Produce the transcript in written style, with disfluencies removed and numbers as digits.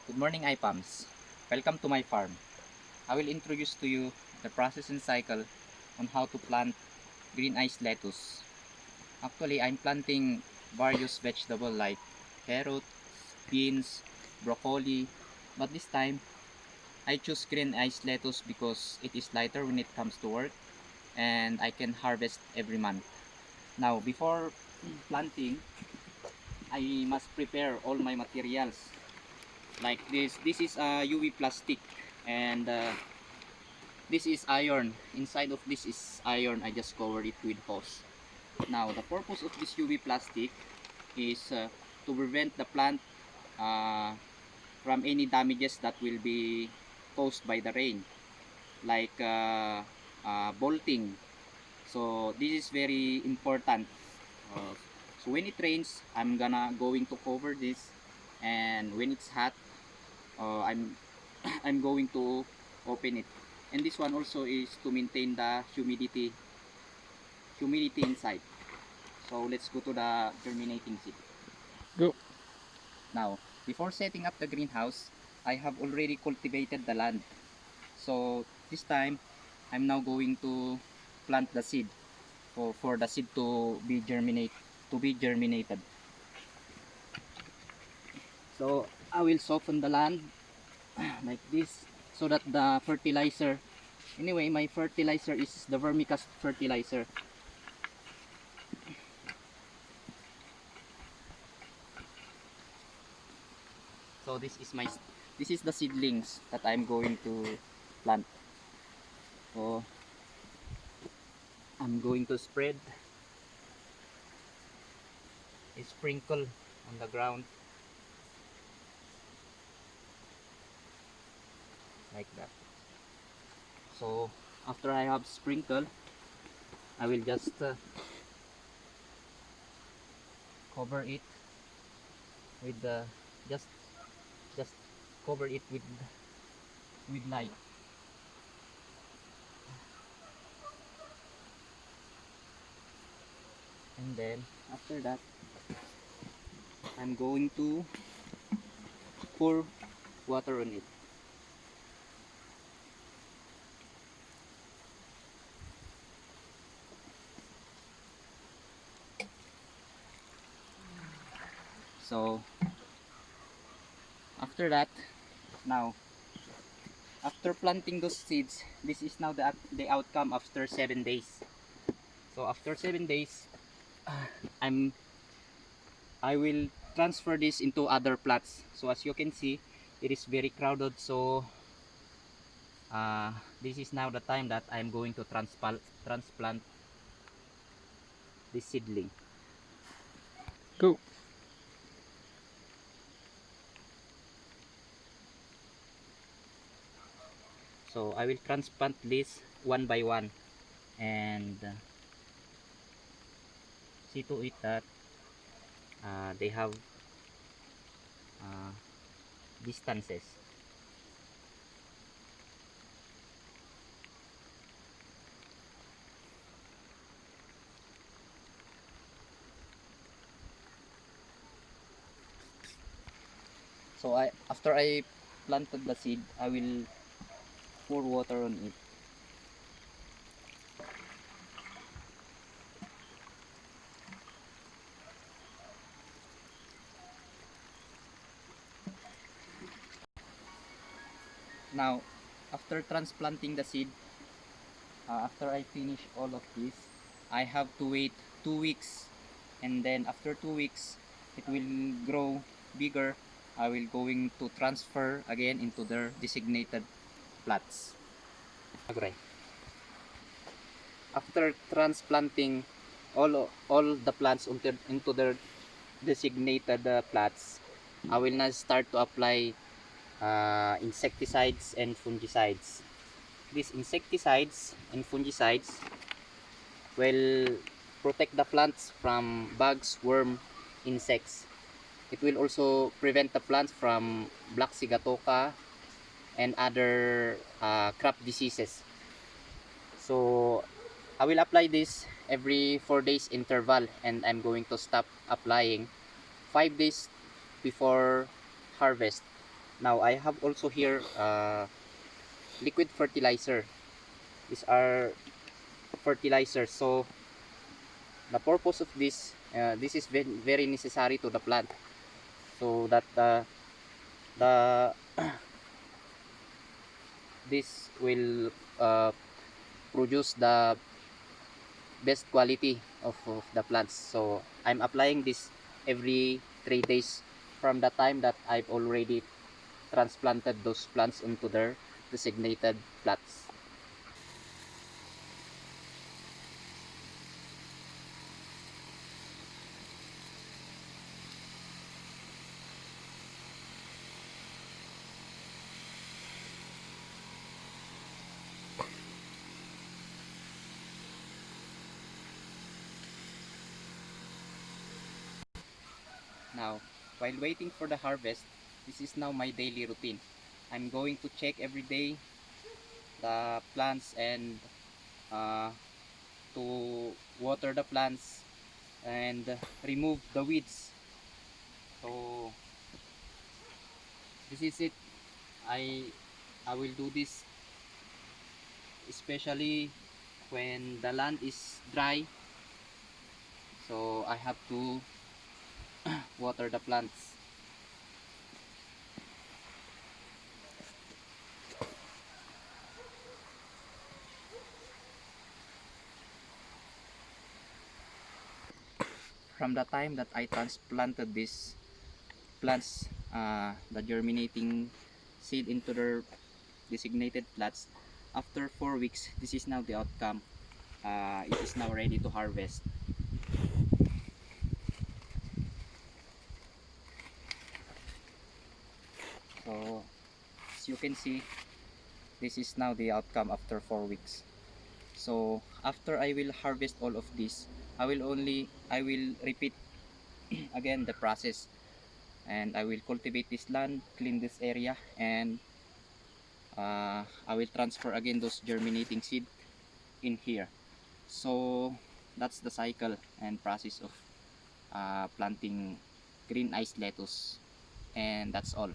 Good morning, IPAMs. Welcome to my farm. I will introduce to you the process and cycle on how to plant green ice lettuce. Actually, I'm planting various vegetables like carrots, beans, broccoli, but this time I choose green ice lettuce because it is lighter when it comes to work and I can harvest every month. Now, before planting, I must prepare all my materials like this. This is a UV plastic and this is iron. Inside of this is iron. I just covered it with hose. Now, the purpose of this UV plastic is to prevent the plant uh, from any damages that will be caused by the rain, like bolting. So this is very important. So when it rains, I'm gonna going to cover this, and when it's hot, I'm I'm going to open it. And this one also is to maintain the humidity inside. So let's go to the germinating seed. Go. Now, before setting up the greenhouse, I have already cultivated the land. So this time, I'm now going to plant the seed for the seed to be germinated. So I will soften the land like this so that the fertilizer, anyway, my fertilizer is the vermicast fertilizer. So this is the seedlings that I'm going to plant. So I'm going to sprinkle on the ground like that. So after I have sprinkled, I will just cover it with the just just cover it with light. And then after that, I'm going to pour water on it. So after that, now after planting those seeds, this is now the outcome after 7 days. So after 7 days, I'm I will transfer this into other plots. So as you can see, it is very crowded. So this is now the time that I'm going to transplant this seedling. Go. So I will transplant this one by one and see to it that they have uh, distances. So after I planted the seed, I will pour water on it. Now, after transplanting the seed, after I finish all of this, I have to wait 2 weeks, and then after 2 weeks, it will grow bigger. I will going to transfer again into their designated plots. Okay. After transplanting all the plants into their designated plots, I will now start to apply insecticides and fungicides. These insecticides and fungicides will protect the plants from bugs, worm, insects. It will also prevent the plants from black sigatoka and other crop diseases. So I will apply this every 4 days interval, and I'm going to stop applying 5 days before harvest. Now I have also here liquid fertilizer. These are fertilizers. So the purpose of this is very, very necessary to the plant, so that the this will produce the best quality of the plants. So I'm applying this every 3 days from the time that I've already transplanted those plants into their designated plots. Now, while waiting for the harvest, this is now my daily routine. I'm going to check every day the plants and uh, to water the plants and remove the weeds. So this is it. I will do this especially when the land is dry. So I have to water the plants. From the time that I transplanted these plants, the germinating seed into their designated plots, after 4 weeks, this is now the outcome. It is now ready to harvest. So as you can see, this is now the outcome after 4 weeks. So after I will harvest all of this, I will repeat again the process, and I will cultivate this land, clean this area, and I will transfer again those germinating seed in here. So that's the cycle and process of planting green ice lettuce, and that's all.